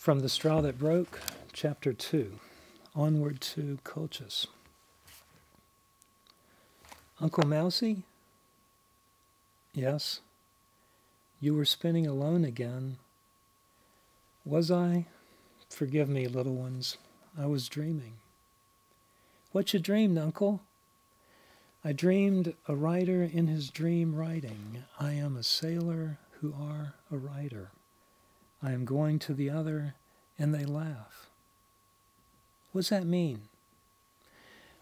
From the Straw That Broke, Chapter 2, Onward to Colchis. Uncle Mousie? Yes. You were spinning alone again. Was I? Forgive me, little ones. I was dreaming. What you dreamed, Uncle? I dreamed a writer in his dream writing. I am a sailor who are a writer. I am going to the other, and they laugh. What's that mean?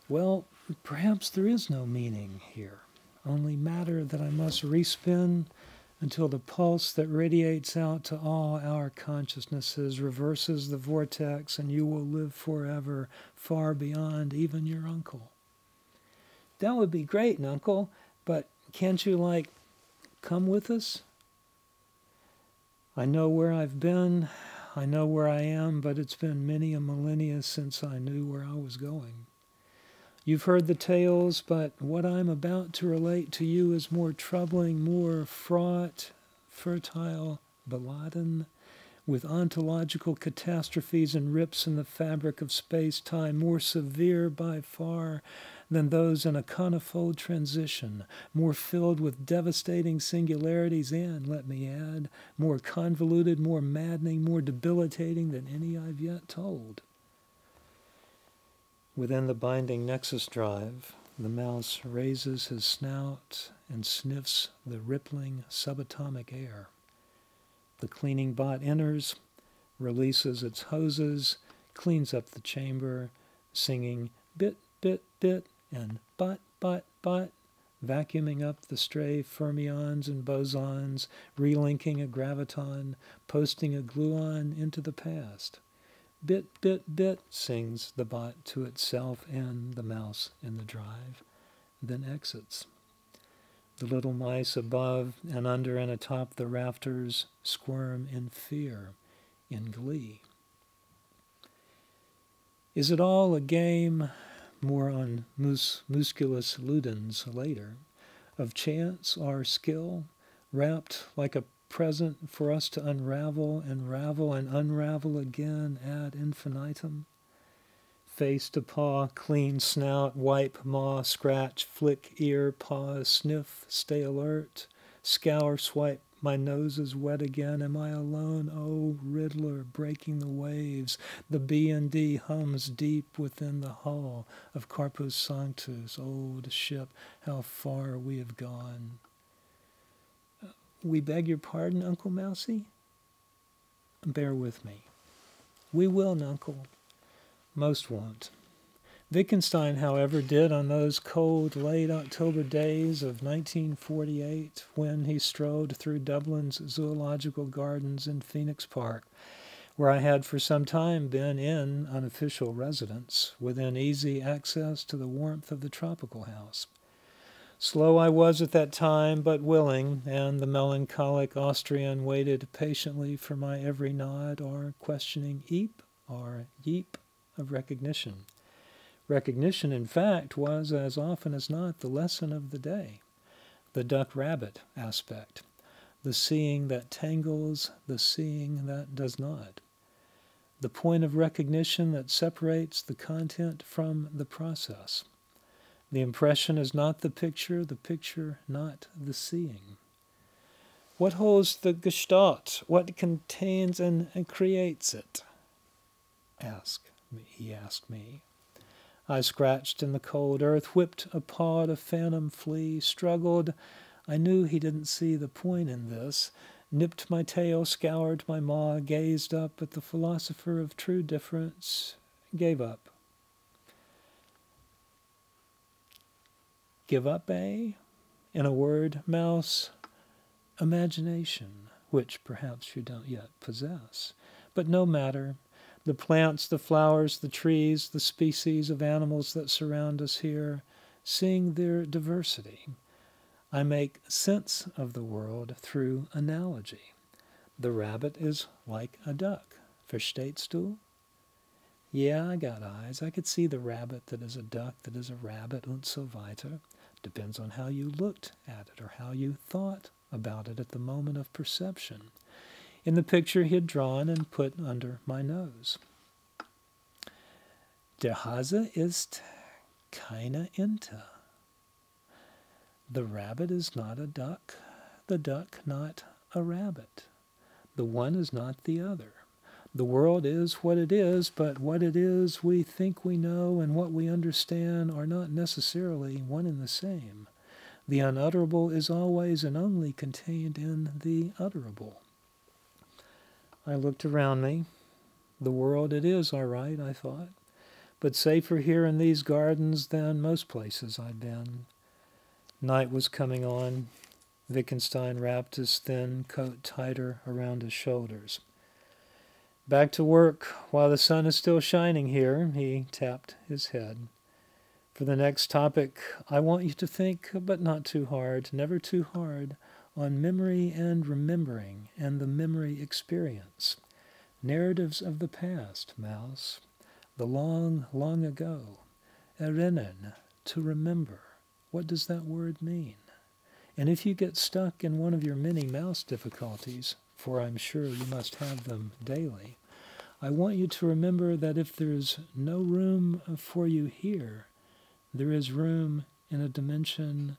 Well, perhaps there is no meaning here, only matter that I must respin until the pulse that radiates out to all our consciousnesses reverses the vortex, and you will live forever, far beyond even your uncle. That would be great, Uncle, but can't you, come with us? I know where I've been, I know where I am, but it's been many a millennia since I knew where I was going. You've heard the tales, but what I'm about to relate to you is more troubling, more fraught, fertile, beladen, with ontological catastrophes and rips in the fabric of space-time, more severe by far than those in a conifold transition, more filled with devastating singularities and, let me add, more convoluted, more maddening, more debilitating than any I've yet told. Within the binding nexus drive, the mouse raises his snout and sniffs the rippling subatomic air. The cleaning bot enters, releases its hoses, cleans up the chamber, singing bit, bit, bit, and bot, bot, bot, vacuuming up the stray fermions and bosons, relinking a graviton, posting a gluon into the past. Bit, bit, bit, sings the bot to itself and the mouse in the drive, then exits. The little mice above and under and atop the rafters squirm in fear, in glee. Is it all a game, more on musculus ludens later, of chance or skill, wrapped like a present for us to unravel and ravel and unravel again ad infinitum? Face to paw, clean snout, wipe, maw, scratch, flick, ear, pause, sniff, stay alert, scour, swipe, my nose is wet again, am I alone? Oh, Riddler, breaking the waves, the B&D hums deep within the hull of Corpus Sanctus, old ship, how far we have gone. We beg your pardon, Uncle Mousie? Bear with me. We will, Uncle. Most won't. Wittgenstein, however, did on those cold, late October days of 1948 when he strolled through Dublin's zoological gardens in Phoenix Park, where I had for some time been in unofficial residence, within easy access to the warmth of the tropical house. Slow I was at that time, but willing, and the melancholic Austrian waited patiently for my every nod or questioning eep or yeep of recognition. Recognition, in fact, was as often as not the lesson of the day, the duck-rabbit aspect, the seeing that tangles, the seeing that does not, the point of recognition that separates the content from the process. The impression is not the picture not the seeing. What holds the Gestalt? What contains and creates it? He asked me. I scratched in the cold earth, whipped a paw at a phantom flea, struggled. I knew he didn't see the point in this, nipped my tail, scoured my maw, gazed up at the philosopher of true difference, gave up. Give up, eh? In a word, mouse, imagination, which perhaps you don't yet possess. But no matter. The plants, the flowers, the trees, the species of animals that surround us here, seeing their diversity. I make sense of the world through analogy. The rabbit is like a duck. Verstehst du? Yeah, I got eyes. I could see the rabbit that is a duck, that is a rabbit, und so weiter. Depends on how you looked at it or how you thought about it at the moment of perception. in the picture he had drawn and put under my nose. Der Hase ist keine Ente. The rabbit is not a duck, the duck not a rabbit. The one is not the other. The world is what it is, but what it is we think we know and what we understand are not necessarily one and the same. The unutterable is always and only contained in the utterable. I looked around me. The world it is, all right, I thought, but safer here in these gardens than most places I'd been. Night was coming on. Wittgenstein wrapped his thin coat tighter around his shoulders. Back to work while the sun is still shining here, he tapped his head. For the next topic, I want you to think, but not too hard, never too hard, on memory and remembering and the memory experience. Narratives of the past, Mouse. The long, long ago. Erinnern, to remember. What does that word mean? And if you get stuck in one of your many mouse difficulties, for I'm sure you must have them daily, I want you to remember that if there's no room for you here, there is room in a dimension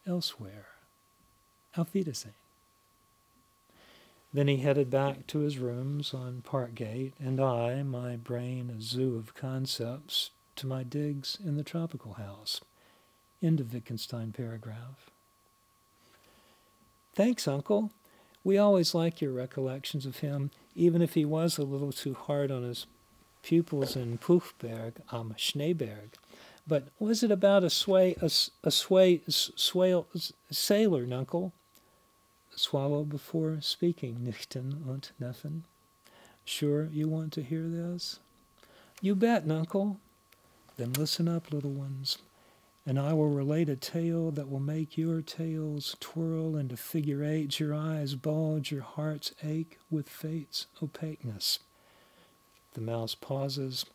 elsewhere. Auf Wiedersehen. Then he headed back to his rooms on Parkgate, and I, my brain a zoo of concepts, to my digs in the tropical house. End of Wittgenstein paragraph. Thanks, Uncle. We always like your recollections of him, even if he was a little too hard on his pupils in Puchberg am Schneeberg. But was it about a sailor, Nuncle? Swallow before speaking, Nichten und Neffen. Sure you want to hear this? You bet, Nuncle. Then listen up, little ones, and I will relate a tale that will make your tails twirl into figure eights, your eyes bulge, your hearts ache with fate's opaqueness. The mouse pauses,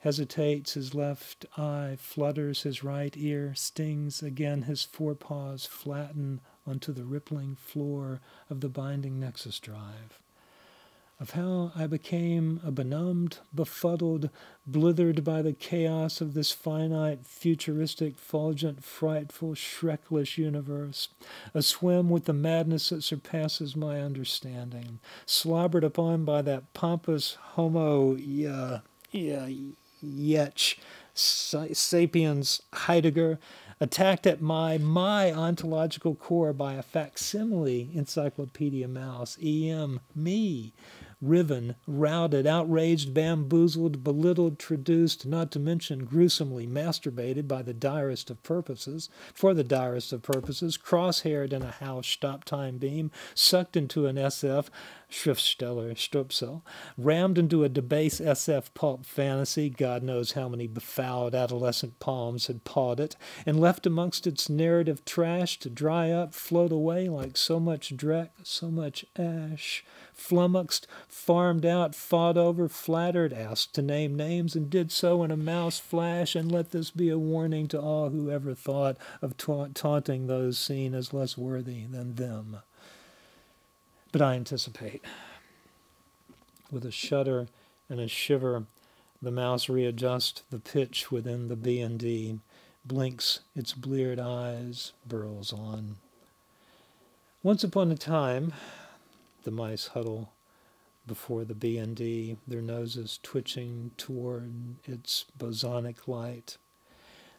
hesitates, his left eye flutters, his right ear stings, again his forepaws flatten onto the rippling floor of the binding nexus drive. Of how I became a benumbed, befuddled, blithered by the chaos of this finite, futuristic, fulgent, frightful, shrekless universe, a swim with the madness that surpasses my understanding, slobbered upon by that pompous homo yetch sapiens Heidegger, attacked at my ontological core by a facsimile encyclopedia mouse, me, riven, routed, outraged, bamboozled, belittled, traduced, not to mention gruesomely masturbated by the direst of purposes, for the direst of purposes, cross-haired in a house stop-time beam, sucked into an SF, Schriftsteller, Strupsel, rammed into a debased SF pulp fantasy, God knows how many befouled adolescent palms had pawed it, and left amongst its narrative trash to dry up, float away like so much dreck, so much ash, flummoxed, farmed out, fought over, flattered, asked to name names, and did so in a mouse flash, and let this be a warning to all who ever thought of taunting those seen as less worthy than them. But I anticipate. With a shudder and a shiver, the mouse readjusts the pitch within the B&D, blinks its bleared eyes, burrows on. Once upon a time, the mice huddle before the B&D, their noses twitching toward its bosonic light.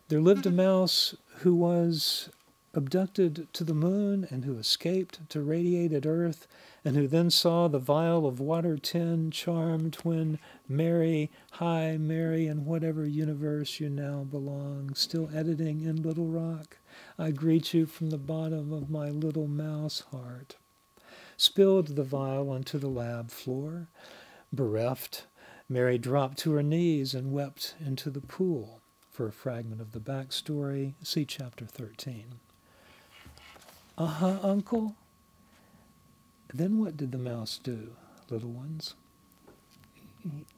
There lived a mouse who was abducted to the moon and who escaped to radiated Earth and who then saw the vial of water tin charmed when Mary, hi Mary, in whatever universe you now belong, still editing in Little Rock, I greet you from the bottom of my little mouse heart. Spilled the vial onto the lab floor. Bereft, Mary dropped to her knees and wept into the pool. For a fragment of the backstory, see Chapter 13. Uh-huh, Uncle. Then what did the mouse do, little ones?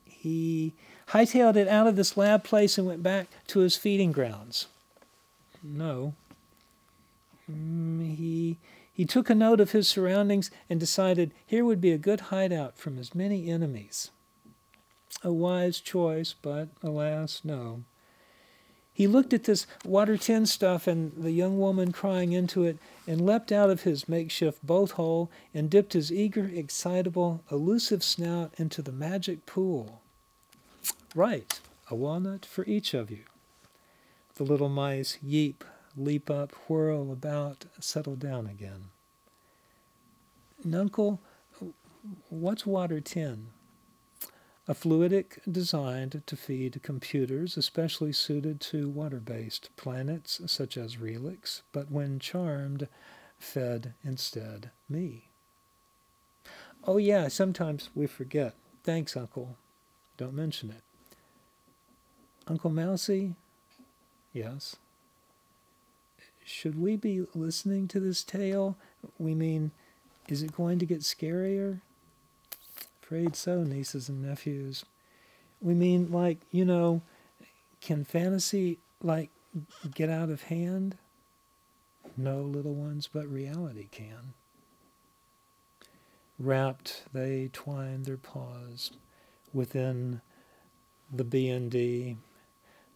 He hightailed it out of this lab place and went back to his feeding grounds. No. He took a note of his surroundings and decided here would be a good hideout from his many enemies. A wise choice, but alas, no. He looked at this water tin stuff and the young woman crying into it and leapt out of his makeshift boat hole and dipped his eager, excitable, elusive snout into the magic pool. Right, a walnut for each of you. The little mice yeep, leap up, whirl about, settle down again. Nuncle, what's water tin? A fluidic designed to feed computers, especially suited to water-based planets such as Relix, but when charmed, fed instead me. Oh yeah, sometimes we forget. Thanks, Uncle. Don't mention it. Uncle Mousy? Yes. Should we be listening to this tale? We mean, is it going to get scarier? Afraid so, nieces and nephews. We mean, like, can fantasy, get out of hand? No, little ones, but reality can. Wrapped, they twine their paws within the B&D.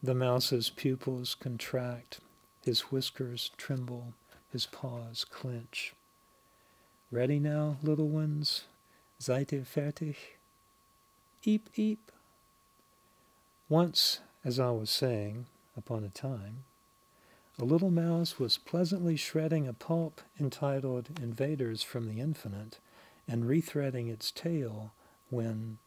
The mouse's pupils contract, his whiskers tremble, his paws clench. Ready now, little ones? Seid ihr fertig? Eep, eep. Once, as I was saying, upon a time, a little mouse was pleasantly shredding a pulp entitled Invaders from the Infinite and rethreading its tail when